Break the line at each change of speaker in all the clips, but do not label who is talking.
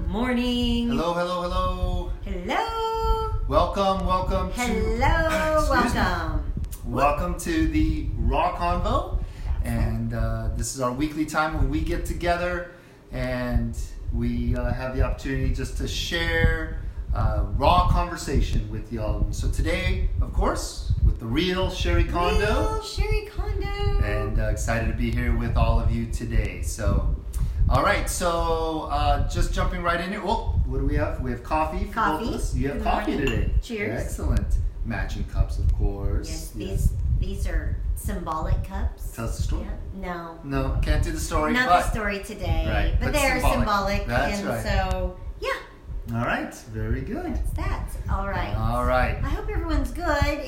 Good morning.
Hello, hello, hello.
Hello.
Welcome Welcome to the RAW CONVO. And this is our weekly time when we get together and we have the opportunity just to share raw conversation with y'all. And so today, of course, with the real Sheri Kondo. And excited to be here with all of you today. So, all right. So, just jumping right in here. Oh, what do we have? We have coffee. For both of us. You have coffee today.
Cheers.
Excellent. Matching cups, of course.
Yes. These are symbolic cups.
Tell us the story.
Yeah.
No, can't do the story.
Not the story today.
Right.
But they are symbolic.
That's
and
right.
So, yeah.
All right. Very good.
That's that. All right.
All right.
I hope everyone's good.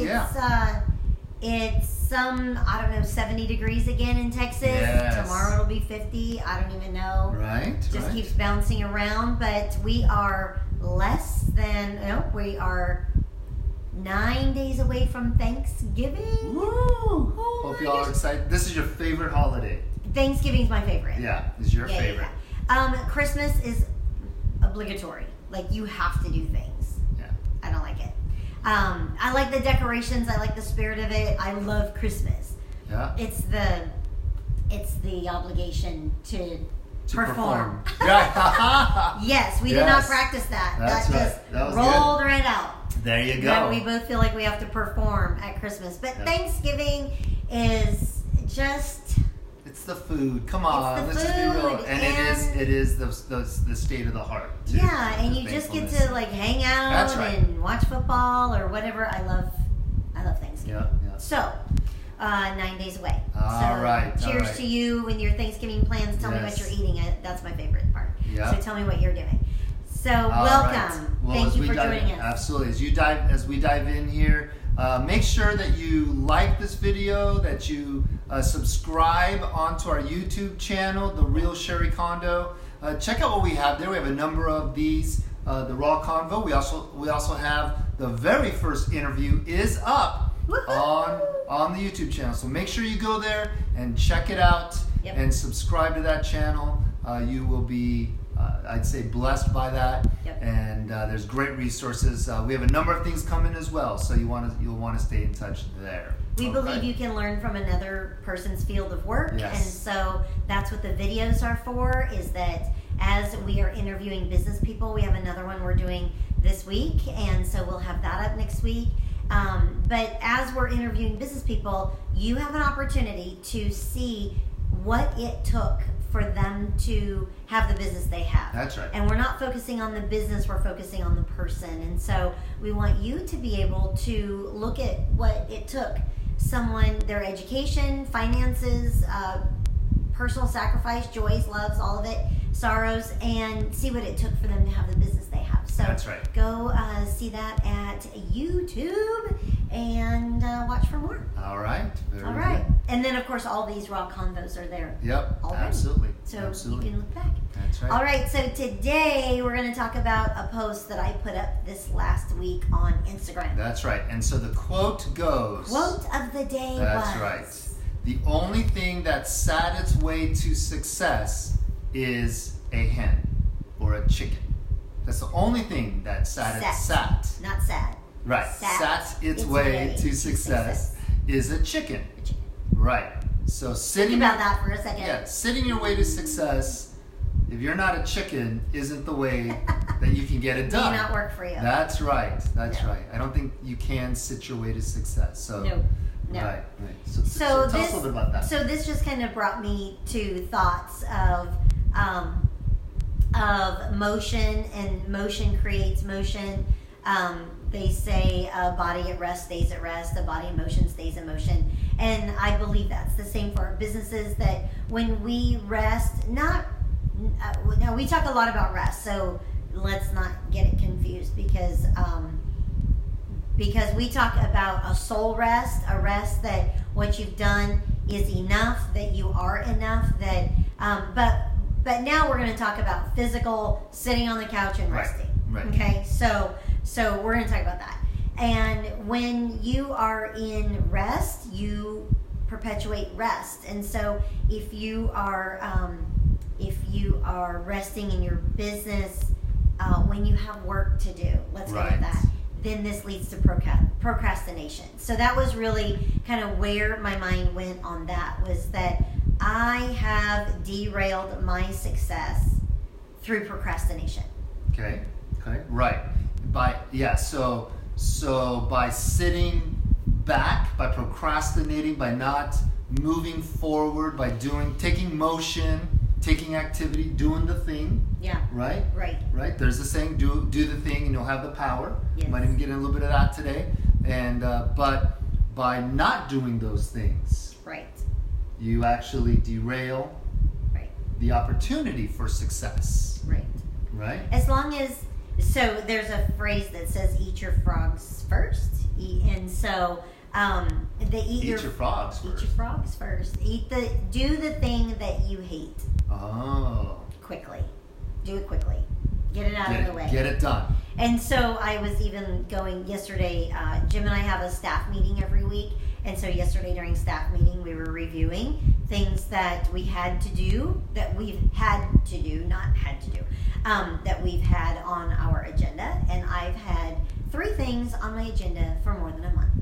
It's some, 70 degrees again in Texas.
Yes.
Tomorrow it'll be 50. I don't even know.
Right.
Just keeps bouncing around. But we are we are 9 days away from Thanksgiving.
Woo!
Oh,
Hope y'all are excited. This is your favorite holiday.
Thanksgiving's my favorite.
Yeah, is your favorite.
Yeah. Christmas is obligatory. Like, you have to do things.
Yeah.
I don't like it. I like the decorations. I like the spirit of it. I love Christmas.
Yeah.
It's the obligation to perform.
Yeah.
Yes, we did not practice that.
That's
that
right.
just rolled right out.
There you go.
That we both feel like we have to perform at Christmas. But Thanksgiving is just...
It's the food. Come on,
it's the
let's just be real.
food,
And it is the state of the heart. Too,
yeah, and you just get to like hang out and watch football or whatever. I love Thanksgiving.
Yeah.
So, 9 days away.
All right.
Cheers to you and your Thanksgiving plans. Tell me what you're eating. That's my favorite part.
Yeah.
So tell me what you're doing. So welcome.
Well,
Thank you for joining us.
Absolutely. As we dive in here, make sure that you like this video, that you subscribe onto our YouTube channel, The Real Sheri Kondo. Check out what we have there. We have a number of these, the Raw Convo. We also have the very first interview is up on the YouTube channel. So make sure you go there and check it out and subscribe to that channel. You will be I'd say blessed by that, and there's great resources. We have a number of things coming as well, so you'll want to stay in touch there.
We believe you can learn from another person's field of work, and so that's what the videos are for. Is that as we are interviewing business people, we have another one we're doing this week, and so we'll have that up next week. But as we're interviewing business people, you have an opportunity to see what it took for them to have the business they have.
That's right.
And we're not focusing on the business, we're focusing on the person. And so we want you to be able to look at what it took someone, their education, finances, personal sacrifice, joys, loves, all of it, sorrows, and see what it took for them to have the business they have. So
that's right.
Go see that at YouTube and watch for more.
All right.
All right. And then, of course, all these raw convos are there.
Yep.
Already.
Absolutely.
So
absolutely.
You can look back.
That's right.
All right. So today we're going to talk about a post that I put up this last week on Instagram.
That's right. And so the quote goes.
Quote of the day
That's right. The only thing that sat its way to success is a hen or a chicken. That's the only thing that sat.
Not sad.
Right. Sat its way to success is a chicken. Right. So
think about that for a second.
Yeah, sitting your way to success, if you're not a chicken, isn't the way that you can get it done.
May not work for you.
That's right. That's right. I don't think you can sit your way to success. So
no.
Right. So tell us a little bit about that.
So this just kind of brought me to thoughts of motion, and motion creates motion. They say a body at rest stays at rest, a body in motion stays in motion. And I believe that's the same for our businesses, that when we rest, now we talk a lot about rest, so let's not get it confused, because we talk about a soul rest, a rest that what you've done is enough, that you are enough, that but now we're going to talk about physical, sitting on the couch and resting.
Right.
Okay, so we're going to talk about that. And when you are in rest, you perpetuate rest. And so if you are resting in your business, when you have work to do, let's go with that, then this leads to procrastination. So that was really kind of where my mind went on that, was that I have derailed my success through procrastination.
Okay, right. So by sitting back, by procrastinating, by not moving forward, by taking motion, taking activity, doing the thing.
Yeah.
Right?
Right.
There's a saying, do the thing and you'll have the power.
Yes.
Might even get in a little bit of that today. And but by not doing those things,
right,
you actually derail the opportunity for success. Right?
As long as, so there's a phrase that says eat your frogs first. And so they eat your frogs first. Eat your frogs first. Do the thing that you hate.
Oh.
Quickly. Do it quickly. Get it out of the way.
Get it done.
And so I was even going yesterday, Jim and I have a staff meeting every week. And so yesterday during staff meeting, we were reviewing things that we had to do, that we've had to do, not had to do, that we've had on our agenda. And I've had 3 things on my agenda for more than a month.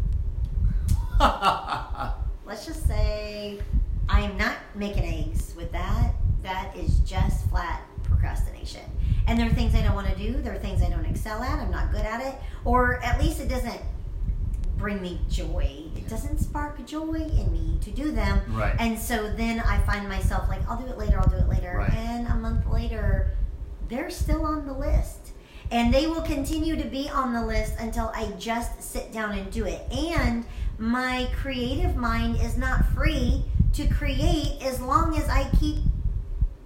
Let's just say I am not making eggs with that. That is just flat procrastination. And there are things I don't want to do. There are things I don't excel at. I'm not good at it. Or at least it doesn't bring me joy. It doesn't spark joy in me to do them.
Right.
And so then I find myself like, I'll do it later.
Right.
And a month later, they're still on the list. And they will continue to be on the list until I just sit down and do it. And my creative mind is not free to create as long as I keep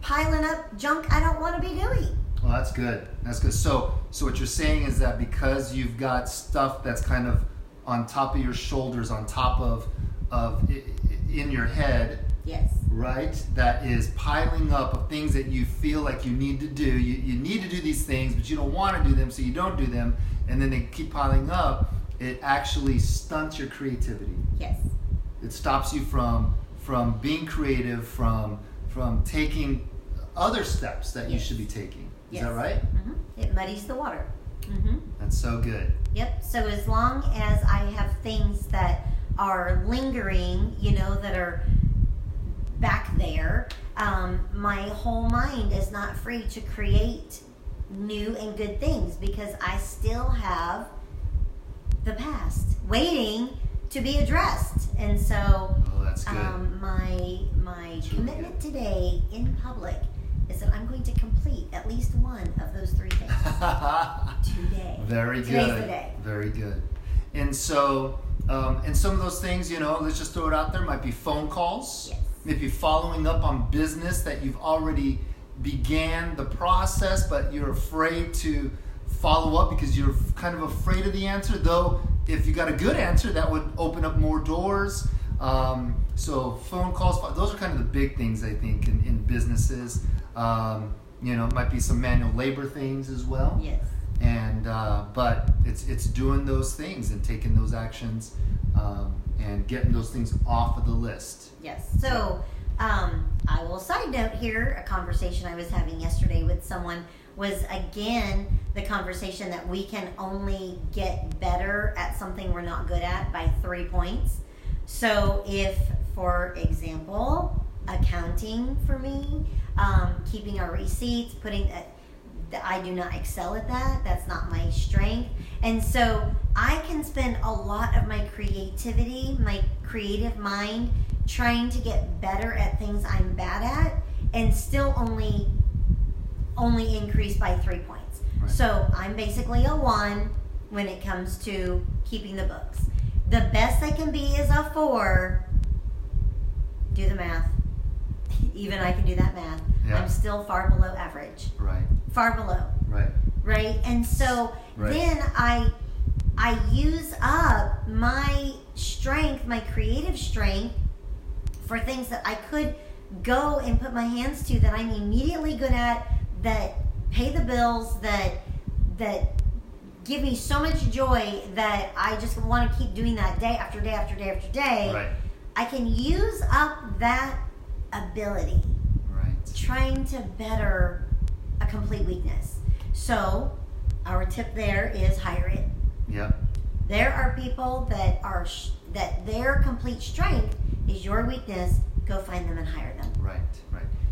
piling up junk I don't want to be doing.
Well, that's good. So what you're saying is that because you've got stuff that's kind of on top of your shoulders, on top of in your head,
yes,
right, that is piling up of things that you feel like you need to do. You need to do these things, but you don't want to do them, so you don't do them, and then they keep piling up. It actually stunts your creativity.
Yes.
It stops you from being creative, from taking other steps that you should be taking. Is that right?
Mm-hmm. It muddies the water. Mm-hmm.
That's so good.
Yep. So as long as I have things that are lingering, that are back there, my whole mind is not free to create new and good things because I still have the past waiting to be addressed. And so
that's good.
my commitment today in public is that I'm going to complete at least one of those 3 things today.
Very good.
Today's the day.
Very good. And so, and some of those things, let's just throw it out there, might be phone calls.
Yes.
Maybe following up on business that you've already began the process, but you're afraid to follow up because you're kind of afraid of the answer. Though, if you got a good answer, that would open up more doors. So phone calls, those are kind of the big things, I think, in businesses. It might be some manual labor things as well.
Yes.
And but it's doing those things and taking those actions and getting those things off of the list.
Yes. So I will side note here, a conversation I was having yesterday with someone was, again, the conversation that we can only get better at something we're not good at by 3 points. So if, for example, accounting for me, keeping our receipts, I do not excel at that. That's not my strength. And so I can spend a lot of my creativity, my creative mind, trying to get better at things I'm bad at and still only increase by 3 points. Right. So I'm basically a 1 when it comes to keeping the books. The best I can be is a 4. Do the math. Even I can do that math. Yeah. I'm still far below average.
Right.
Far below.
Right.
Right. And so then I use up my strength, my creative strength, for things that I could go and put my hands to that I'm immediately good at, that pay the bills, that give me so much joy that I just want to keep doing that day after day after day after day.
Right.
I can use up that ability trying to better a complete weakness. So our tip there is hire it.
Yep.
There are people that that their complete strength is your weakness. Go find them and hire them.
Right.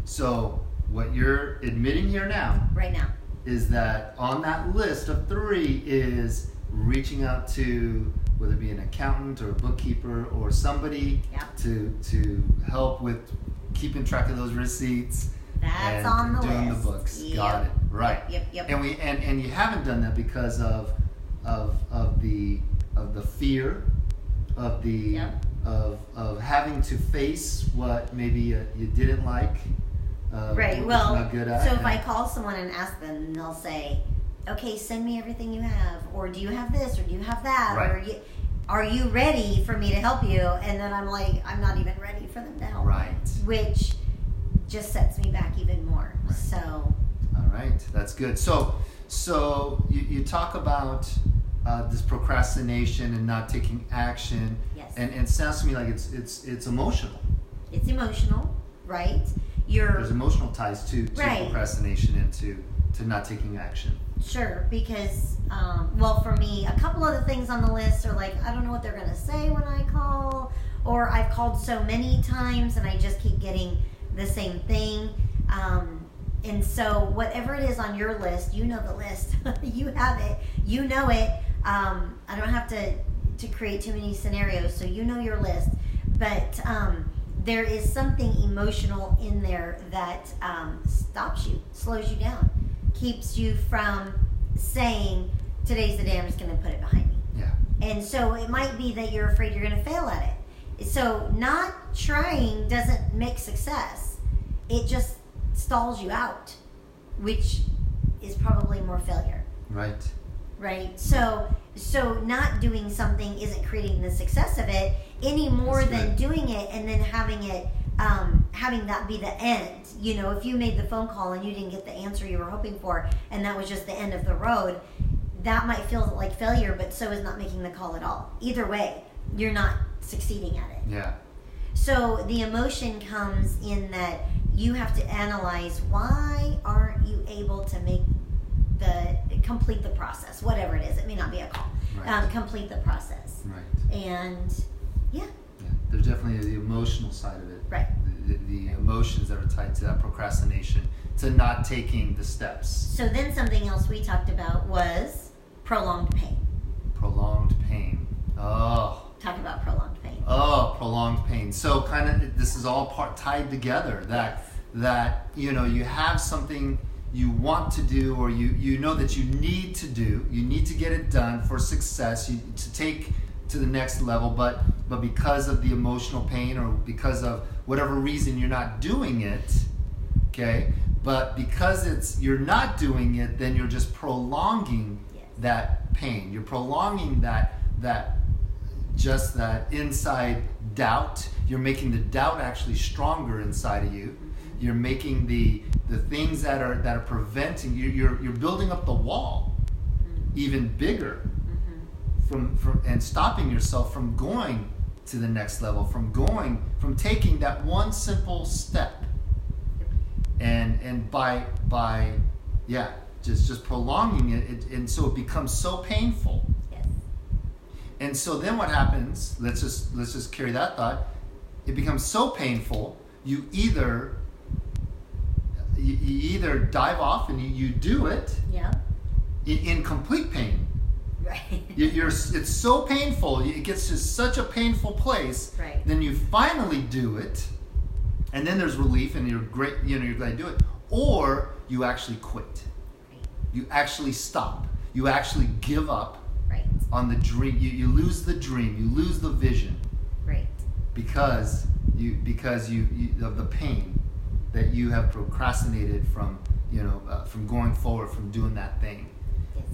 So what you're admitting here now,
right now,
is that on that list of 3 is reaching out to, whether it be an accountant or a bookkeeper or somebody to help with keeping track of those receipts.
That's on the
doing
list.
the books.
Yep.
Got it. Right.
Yep.
And you haven't done that because of the fear of the of having to face what maybe you didn't like.
Right. Well,
not good at.
So if I call someone and ask them, and they'll say, "Okay, send me everything you have," or "Do you have this?" or "Do you have that?"
Right.
or "Are you ready for me to help you?" And then I'm like, I'm not even ready for them to help.
Right.
Which just sets me back even more.
Right.
So.
All right, that's good. So you talk about this procrastination and not taking action.
Yes.
And it sounds to me like it's emotional.
It's emotional, right?
There's emotional ties to
right.
procrastination and to not taking action.
Sure, because well, for me, a couple of the things on the list are like, I don't know what they're going to say when I call, or I've called so many times and I just keep getting the same thing. And so whatever it is on your list, you know the list. You have it. You know it. I don't have to create too many scenarios, so you know your list. But there is something emotional in there that stops you, slows you down, keeps you from saying, today's the day I'm just going to put it behind me.
Yeah.
And so it might be that you're afraid you're going to fail at it. So not trying doesn't make success. It just stalls you out, which is probably more failure. Right. So not doing something isn't creating the success of it any more than doing it and then having it having that be the end. You know, if you made the phone call and you didn't get the answer you were hoping for and that was just the end of the road, that might feel like failure, but so is not making the call at all. Either way, you're not succeeding at it.
Yeah.
So the emotion comes in that you have to analyze, why aren't you able to complete the process, whatever it is. It may not be a call.
Right.
Complete the process.
Right.
And yeah.
There's definitely the emotional side of it.
Right.
The emotions that are tied to that procrastination, to not taking the steps.
So then something else we talked about was prolonged pain.
Prolonged pain. Oh.
Talk about prolonged pain.
Oh, prolonged pain. So kind of this is all tied together. That you know, you have something you want to do, or you know that you need to do. You need to get it done for success, to take to the next level, but because of the emotional pain or because of whatever reason you're not doing it, okay? But because you're not doing it, then you're just prolonging that pain. You're prolonging that inside doubt. You're making the doubt actually stronger inside of you. You're making the things that are preventing you. You're building up the wall even bigger from and stopping yourself from going to the next level, from taking that one simple step. And by just prolonging it, and so it becomes so painful.
Yes.
And so then what happens? Let's just carry that thought. It becomes so painful. You either dive off and you do it.
Yeah.
In complete pain.
Right.
It's so painful. It gets to such a painful place.
Right.
Then you finally do it, and then there's relief, and you're great. You know, you're glad to do it. Or you actually quit.
Right.
You actually stop. You actually give up.
Right.
On the dream. You lose the dream. You lose the vision.
Right.
Because you of the pain that you have procrastinated from going forward, from doing that thing.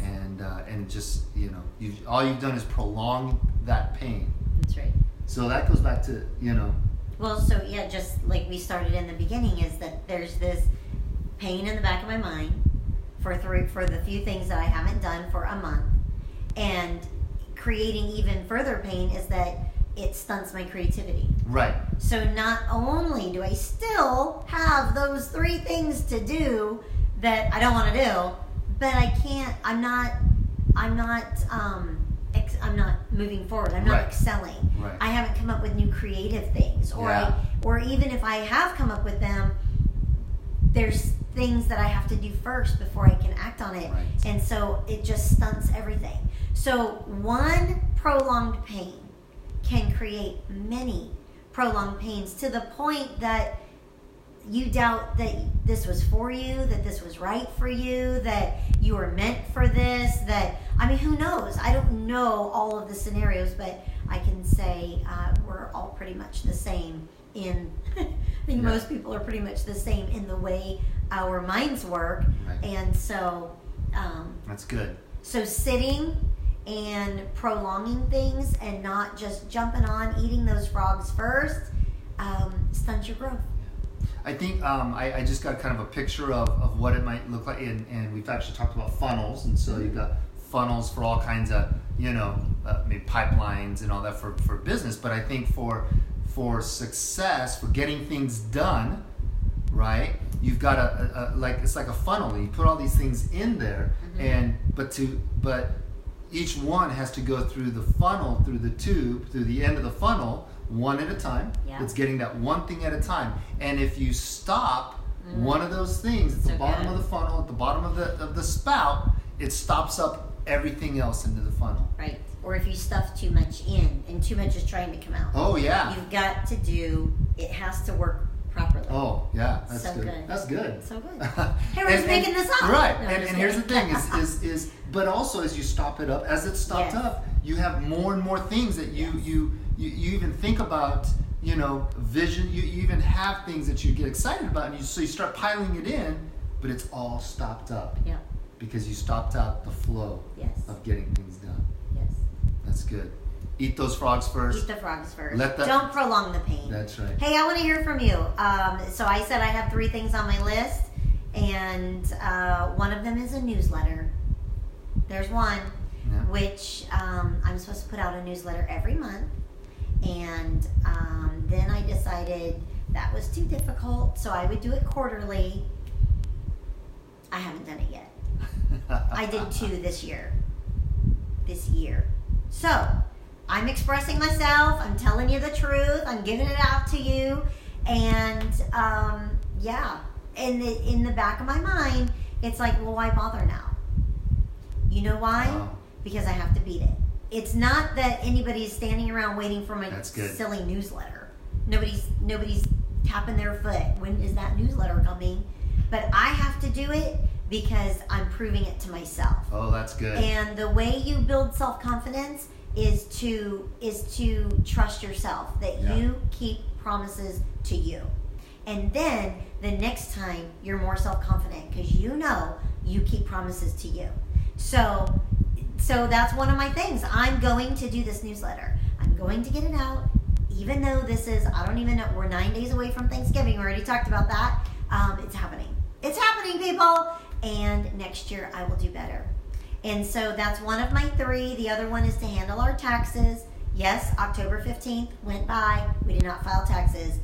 And just, you know, all you've done is prolong that pain.
That's right.
So that goes back to, you know.
Well, so yeah, just like we started in the beginning, is that there's this pain in the back of my mind for the few things that I haven't done for a month, and creating even further pain is that it stunts my creativity.
Right.
So not only do I still have those 3 things to do that I don't want to do, but I can't. I'm not moving forward. I'm not excelling.
Right.
I haven't come up with new creative things, or even if I have come up with them, there's things that I have to do first before I can act on it, and so it just stunts everything. So one prolonged pain can create many prolonged pains to the point that you doubt that this was for you, that this was right for you, that you were meant for this, that, I mean, who knows? I don't know all of the scenarios, but I can say we're all pretty much the same in, I think most people are pretty much the same in the way our minds work. And so...
that's good.
So sitting and prolonging things and not just jumping on, eating those frogs first, stunts your growth.
I think I just got kind of a picture of what it might look like, and we've actually talked about funnels, and so you've got funnels for all kinds of, maybe pipelines and all that for business, but I think for success, for getting things done, right, you've got it's like a funnel. You put all these things in there, but each one has to go through the funnel, through the tube, through the end of the funnel, one at a time. It's getting that one thing at a time. And if you stop one of those things at the bottom of the funnel, at the bottom of the spout, it stops up everything else into the funnel.
Right. Or if you stuff too much in and too much is trying to come out.
Oh, yeah.
You've got to it has to work properly.
Oh, yeah. That's
so
good. That's good.
So good. Hey, we're just making this up.
Right. No, and here's the thing is but also as you stop it up, as it's stopped up, you have more and more things that you even think about, vision. You even have things that you get excited about, and so you start piling it in, but it's all stopped up.
Yeah.
Because you stopped out the flow of getting things done.
Yes.
That's good. Eat those frogs first.
Eat the frogs first. Don't prolong the pain.
That's right.
Hey, I want to hear from you. So I said I have 3 things on my list, and one of them is a newsletter. There's one, which I'm supposed to put out a newsletter every month, and then I decided that was too difficult, so I would do it quarterly. I haven't done it yet. I did 2 this year. So I'm expressing myself. I'm telling you the truth. I'm giving it out to you. And in the back of my mind, it's like, well, why bother now? You know why? Because I have to beat it. It's not that anybody's standing around waiting for my silly newsletter. Nobody's tapping their foot. When is that newsletter coming? But I have to do it because I'm proving it to myself.
Oh, that's good.
And the way you build self-confidence is to trust yourself, that you keep promises to you. And then the next time you're more self-confident because you keep promises to you. So that's one of my things. I'm going to do this newsletter. I'm going to get it out, even though this is, I don't even know, we're 9 days away from Thanksgiving. We already talked about that. It's happening. It's happening, people. And next year I will do better. And so that's one of my 3. The other one is to handle our taxes. Yes, October 15th went by. We did not file taxes.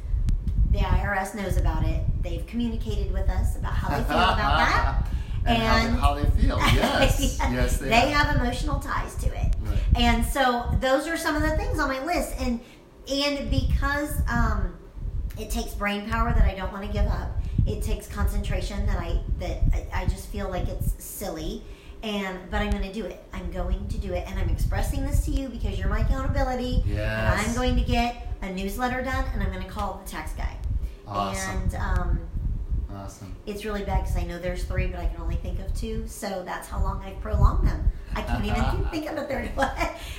The IRS knows about it. They've communicated with us about how they feel about that.
And how they feel, yes. Yes, they
have emotional ties to it.
Right.
And so those are some of the things on my list. And because it takes brain power that I don't want to give up, it takes concentration that I just feel like it's silly. But I'm going to do it. I'm going to do it. And I'm expressing this to you because you're my accountability.
Yes.
And I'm going to get a newsletter done, and I'm going to call the tax guy.
Awesome.
And
awesome.
It's really bad because I know there's 3, but I can only think of 2. So that's how long I've prolonged them. I can't even think of the third one.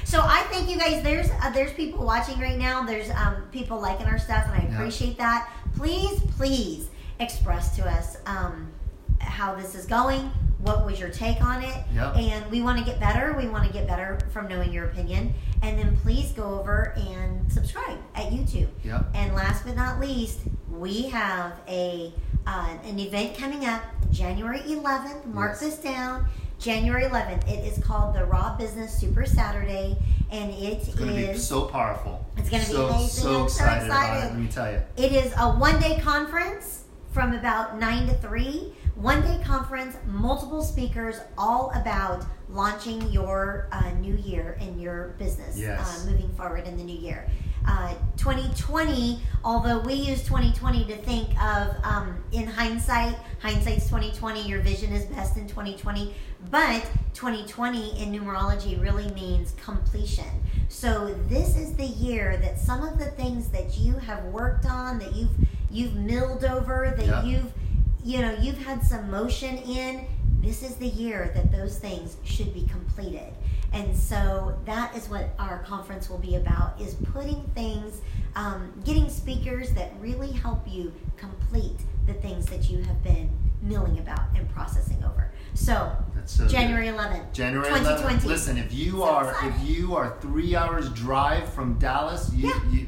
So I thank you guys. There's people watching right now. There's people liking our stuff, and I appreciate that. Please express to us how this is going. What was your take on it?
Yep.
And we want to get better. We want to get better from knowing your opinion. And then please go over and subscribe at YouTube.
Yep.
And last but not least, we have an event coming up January 11th. Mark this down. January 11th. It is called the Raw Business Super Saturday, and it's
going to be so powerful.
It's going to be amazing.
So excited about it, let me tell you.
It is a 1-day conference from about 9 to 3. one-day conference, multiple speakers, all about launching your new year in your business, moving forward in the new year. 2020, although we use 2020 to think of, in hindsight's 2020, your vision is best in 2020, but 2020 in numerology really means completion. So this is the year that some of the things that you have worked on, that you've milled over, that you've had some motion in, this is the year that those things should be completed. And so that is what our conference will be about, is putting things, getting speakers that really help you complete the things that you have been milling about and processing over. So, January 11th,
January
2020.
11th. Listen, if you are 3 hours drive from Dallas,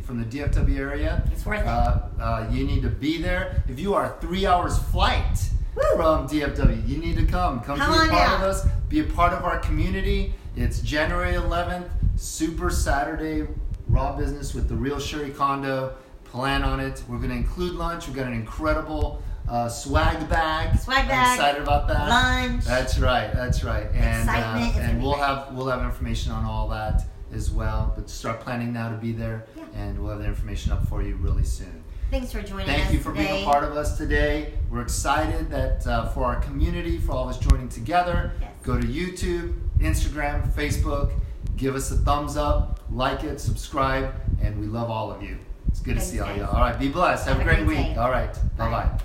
from the DFW area,
it's worth it.
You need to be there. If you are 3 hours flight from DFW, you need to come be a part of us, be a part of our community. It's January 11th, Super Saturday, Raw Business with the real Sheri Kondo. Plan on it. We're going to include lunch. We've got an incredible swag bag. I'm excited about that.
Lunch.
That's right. And
excitement.
And we'll have information on all that as well. But start planning now to be there, and we'll have the information up for you really soon.
Thanks for joining us.
Thank you for being a part of us today. We're excited that for our community, for all of us joining together. Go to YouTube, Instagram, Facebook. Give us a thumbs up, like it, subscribe, and we love all of you. It's good to see all y'all. All right, be blessed. Have a great week. All right, bye-bye.